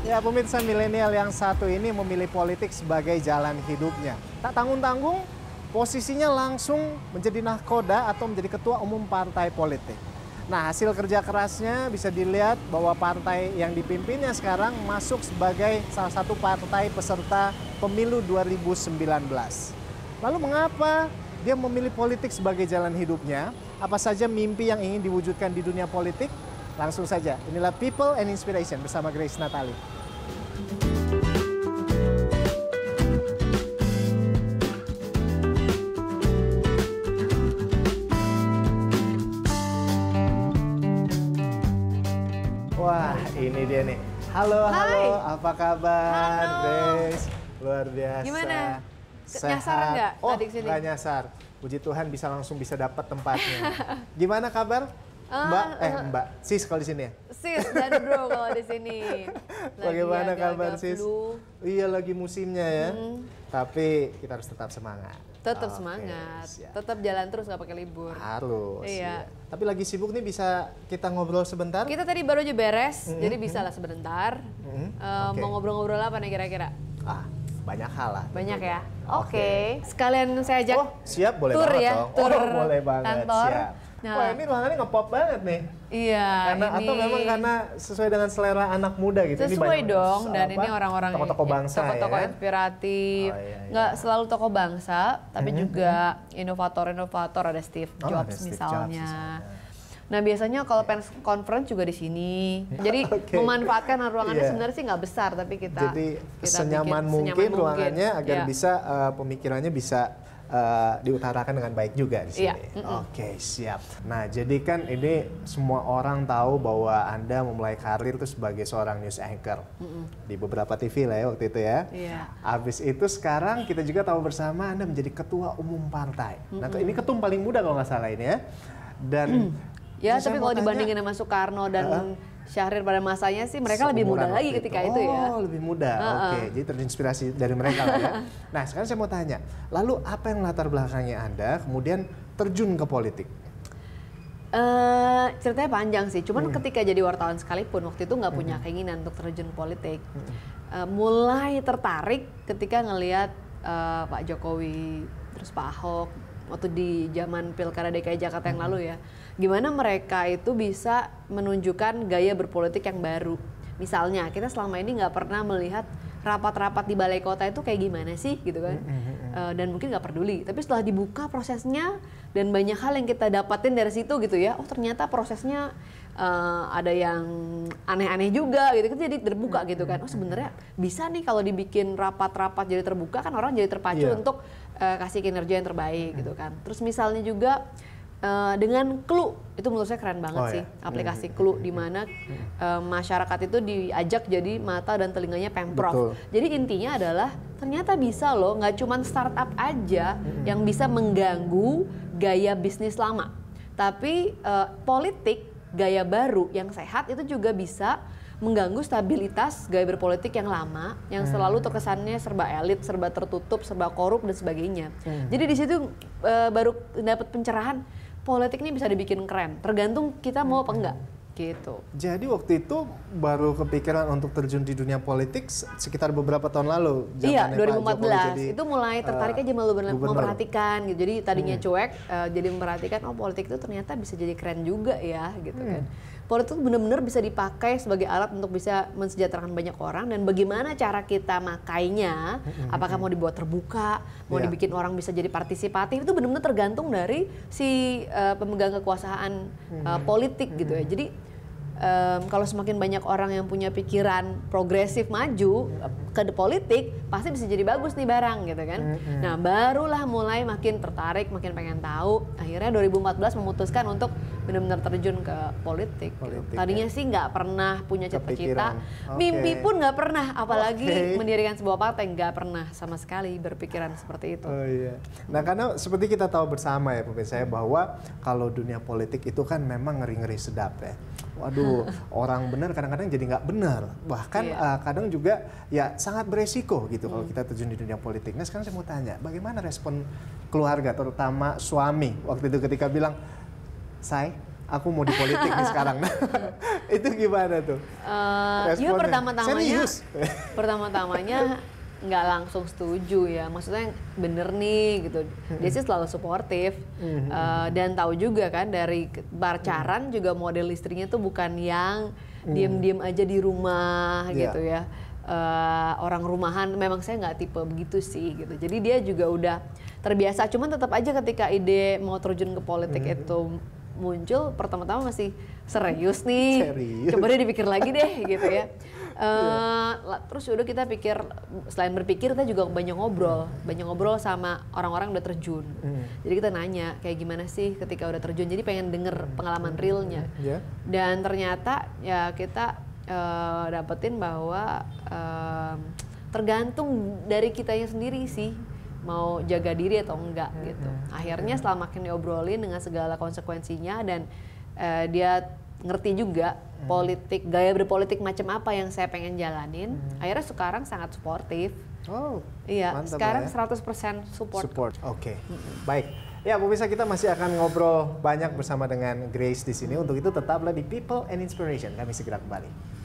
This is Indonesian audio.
Ya, pemirsa milenial yang satu ini memilih politik sebagai jalan hidupnya. Tak tanggung-tanggung, posisinya langsung menjadi nahkoda atau menjadi ketua umum partai politik. Nah, hasil kerja kerasnya bisa dilihat bahwa partai yang dipimpinnya sekarang masuk sebagai salah satu partai peserta pemilu 2019. Lalu mengapa dia memilih politik sebagai jalan hidupnya? Apa saja mimpi yang ingin diwujudkan di dunia politik? Langsung saja, inilah People and Inspiration bersama Grace Natali. Wah, ini dia nih. Halo, halo, apa kabar, Grace? Luar biasa. Gimana? Sehat. Nyasar nggak tadi kesini? Nggak nyasar. Puji Tuhan bisa langsung dapat tempatnya. Gimana kabar? Mbak, sis kalau di sini ya? Sis dan bro kalau di sini. Bagaimana kabar sis? Iya lagi musimnya ya. Tapi kita harus tetap semangat. Tetap semangat, tetap jalan terus nggak pakai libur. Harus. Iya. Tapi lagi sibuk nih, bisa kita ngobrol sebentar? Kita tadi baru aja beres, jadi bisa lah sebentar. Mau ngobrol-ngobrol apa nih kira-kira? Banyak hal lah. Banyak ya. Oke. Sekalian saya ajak. Siap, boleh tur banget ya, dong. tur boleh banget. kantor. Siap. Nah, wah, ini ruangannya ngepop banget nih. Iya. Atau memang karena sesuai dengan selera anak muda gitu. Sesuai ini dong, dan ini orang-orang tokoh-tokoh bangsa tokoh-tokoh ya. inspiratif. Nggak selalu tokoh bangsa, tapi juga inovator-inovator, ada Steve Jobs misalnya. Nah, biasanya kalau press conference juga di sini. Jadi memanfaatkan ruangannya sebenarnya sih nggak besar, tapi kita senyaman mungkin ruangannya agar bisa pemikirannya bisa diutarakan dengan baik juga di sini. Oke, siap. Nah, jadi kan ini semua orang tahu bahwa Anda memulai karir itu sebagai seorang news anchor di beberapa TV lah ya waktu itu ya. Habis itu sekarang kita juga tahu bersama Anda menjadi ketua umum partai. Nah, ini ketum paling muda kalau nggak salah ini ya. Dan ya, tapi kalau dibandingin sama Soekarno dan Syahrir pada masanya sih mereka lebih muda lagi ketika itu ya. Oh, lebih muda. Oke, jadi terinspirasi dari mereka lah ya. Nah, sekarang saya mau tanya, lalu apa yang latar belakangnya Anda kemudian terjun ke politik? Ceritanya panjang sih, cuman ketika jadi wartawan sekalipun waktu itu nggak punya keinginan untuk terjun ke politik. Mulai tertarik ketika ngelihat Pak Jokowi, terus Pak Ahok, waktu di zaman Pilkada DKI Jakarta yang lalu ya, gimana mereka itu bisa menunjukkan gaya berpolitik yang baru. Misalnya, kita selama ini nggak pernah melihat rapat-rapat di balai kota itu kayak gimana sih gitu kan, dan mungkin nggak peduli. Tapi setelah dibuka prosesnya dan banyak hal yang kita dapatin dari situ gitu ya, oh ternyata prosesnya ada yang aneh-aneh juga gitu kan, jadi terbuka gitu kan. Oh sebenarnya bisa nih kalau dibikin rapat-rapat jadi terbuka kan, orang jadi terpacu untuk kasih kinerja yang terbaik gitu kan. Terus misalnya juga dengan Clue, itu menurut saya keren banget sih aplikasi Clue, di mana masyarakat itu diajak jadi mata dan telinganya Pemprov. Jadi intinya adalah ternyata bisa loh, nggak cuma startup aja yang bisa mengganggu gaya bisnis lama, tapi politik gaya baru yang sehat itu juga bisa mengganggu stabilitas gaya berpolitik yang lama, yang selalu terkesannya serba elit, serba tertutup, serba korup dan sebagainya. Jadi di situ baru dapat pencerahan, politik ini bisa dibikin keren, tergantung kita mau apa enggak gitu. Jadi waktu itu baru kepikiran untuk terjun di dunia politik sekitar beberapa tahun lalu. Iya, 2014 itu mulai tertarik aja malu memperhatikan gitu. Jadi tadinya cuek, jadi memperhatikan, oh politik itu ternyata bisa jadi keren juga ya gitu kan. Politik itu benar-benar bisa dipakai sebagai alat untuk bisa mensejahterakan banyak orang, dan bagaimana cara kita makainya, apakah mau dibuat terbuka, mau dibikin orang bisa jadi partisipatif, itu benar-benar tergantung dari si pemegang kekuasaan politik gitu ya. Jadi kalau semakin banyak orang yang punya pikiran progresif maju ke politik, pasti bisa jadi bagus nih barang gitu kan. Nah barulah mulai makin tertarik, makin pengen tahu. Akhirnya 2014 memutuskan untuk benar-benar terjun ke politik gitu. Tadinya sih nggak pernah punya cita-cita, mimpi pun nggak pernah, apalagi mendirikan sebuah partai, nggak pernah sama sekali berpikiran seperti itu. Nah karena seperti kita tahu bersama ya pemirsa, bahwa kalau dunia politik itu kan memang ngeri-ngeri sedap ya. Waduh, orang benar kadang-kadang jadi nggak benar. Bahkan kadang juga ya sangat beresiko gitu kalau kita terjun di dunia politik. Nah sekarang saya mau tanya, bagaimana respon keluarga, terutama suami waktu itu ketika bilang, "Say, aku mau di politik nih sekarang. Nah, itu gimana tuh? Ya pertama-tamanya, Serius? pertama-tamanya nggak langsung setuju ya, maksudnya bener nih gitu. Dia sih selalu suportif dan tahu juga kan dari pacaran juga model istrinya tuh bukan yang diem-diem aja di rumah gitu ya. Orang rumahan, memang saya nggak tipe begitu sih gitu. Jadi dia juga udah terbiasa. Cuman tetap aja ketika ide mau terjun ke politik itu muncul, pertama-tama masih serius nih. Serius. Coba deh dipikir lagi deh gitu ya. Terus udah kita pikir, selain berpikir kita juga banyak ngobrol sama orang-orang udah terjun. Jadi kita nanya kayak gimana sih ketika udah terjun. Jadi pengen denger pengalaman realnya. Dan ternyata ya kita dapetin bahwa tergantung dari kitanya sendiri sih mau jaga diri atau enggak gitu. Akhirnya setelah makin diobrolin dengan segala konsekuensinya dan dia ngerti juga politik, gaya berpolitik macam apa yang saya pengen jalanin. Akhirnya sekarang sangat suportif. Oh, iya, mantap sekarang ya. 100% support. Oke. Baik. Ya, pemirsa, kita masih akan ngobrol banyak bersama dengan Grace di sini. Untuk itu tetaplah di People and Inspiration. Kami segera kembali.